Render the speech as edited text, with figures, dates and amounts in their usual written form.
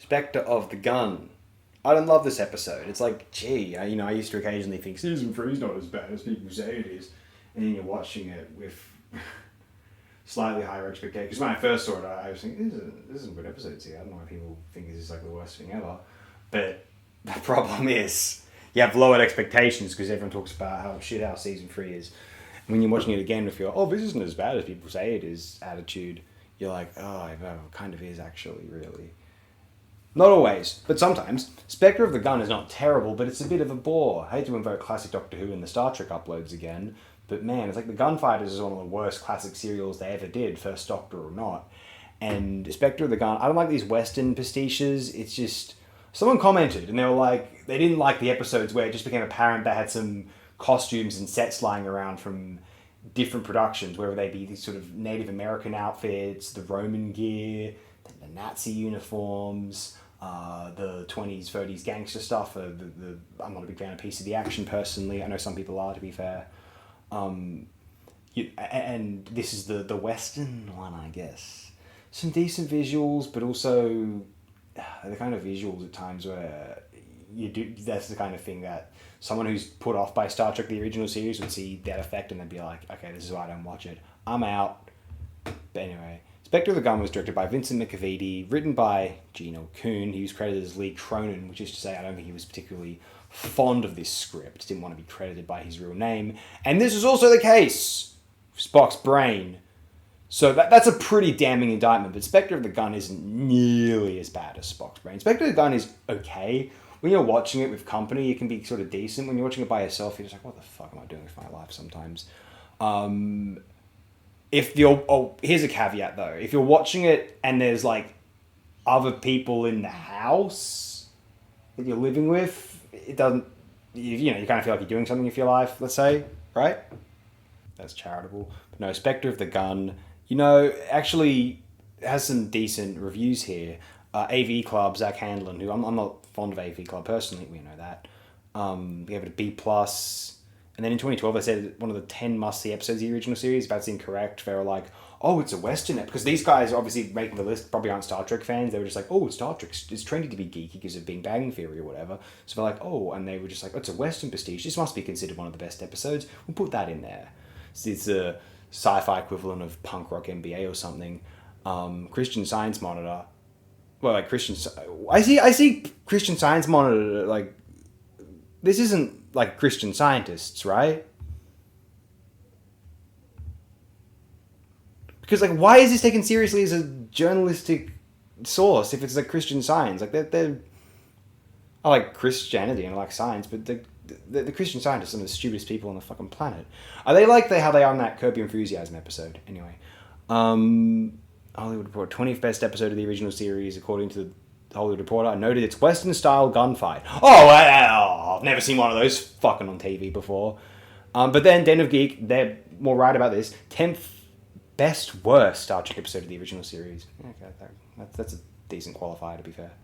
Spectre of the Gun. I don't love this episode. It's like, gee, I used to occasionally think season 3 is not as bad as people say it is. And then you're watching it with slightly higher expectations. Because when I first saw it, I was thinking, this is a good episode here. I don't know why people think this is like the worst thing ever. But the problem is, you have lowered expectations because everyone talks about how shit our season 3 is. When you're watching it again with your, this isn't as bad as people say it is attitude, you're like, it kind of is actually, really. Not always, but sometimes. Spectre of the Gun is not terrible, but it's a bit of a bore. I hate to invoke classic Doctor Who and the Star Trek uploads again, but man, it's like the Gunfighters is one of the worst classic serials they ever did, First Doctor or not. And Spectre of the Gun, I don't like these Western pastiches. It's just, someone commented and they were like, they didn't like the episodes where it just became apparent they had some costumes and sets lying around from different productions, whether they be these sort of Native American outfits, the Roman gear, the Nazi uniforms, the 20s, 30s gangster stuff. I'm not a big fan of Piece of the Action personally. I know some people are, to be fair. And this is the Western one, I guess. Some decent visuals, but also the kind of visuals at times where that's the kind of thing that someone who's put off by Star Trek the original series would see that effect and they'd be like, okay, this is why I don't watch it. I'm out. But anyway, Spectre of the Gun was directed by Vincent McEveety, written by Coon. He was credited as Lee Cronin, which is to say I don't think he was particularly fond of this script, didn't want to be credited by his real name. And this is also the case with Spock's brain. So that's a pretty damning indictment, but Spectre of the Gun isn't nearly as bad as Spock's brain. Spectre of the Gun is okay. When you're watching it with company, it can be sort of decent. When you're watching it by yourself, you're just like, what the fuck am I doing with my life sometimes? Here's a caveat though. If you're watching it and there's like other people in the house that you're living with, it doesn't, you kind of feel like you're doing something with your life, let's say, right? That's charitable. But no, Spectre of the Gun, actually has some decent reviews here. AV Club, Zach Handlin, who I'm not fond of AV Club personally, we know that. Gave it a B+. And then in 2012, they said one of the 10 must-see episodes of the original series. That's incorrect. They were like, it's a Western episode. Because these guys, obviously making the list, probably aren't Star Trek fans. They were just like, Star Trek is trendy to be geeky because of Big Bang Theory or whatever. So they're like, and they were just like, it's a Western pastiche. This must be considered one of the best episodes. We'll put that in there. So it's a sci-fi equivalent of punk rock MBA or something. Christian Science Monitor. Well, like I see Christian Science Monitor, like, this isn't like Christian Scientists, right? Because, like, why is this taken seriously as a journalistic source if it's like Christian Science? Like, I like Christianity and I like science, but the Christian Scientists are some of the stupidest people on the fucking planet. Are they like how they are in that Curb Your Enthusiasm episode? Anyway. Hollywood Reporter, 20th best episode of the original series, according to the Hollywood Reporter. I noted it's Western-style gunfight. I've never seen one of those fucking on TV before. But then, Den of Geek, they're more right about this. 10th best worst Star Trek episode of the original series. Okay, that's a decent qualifier, to be fair.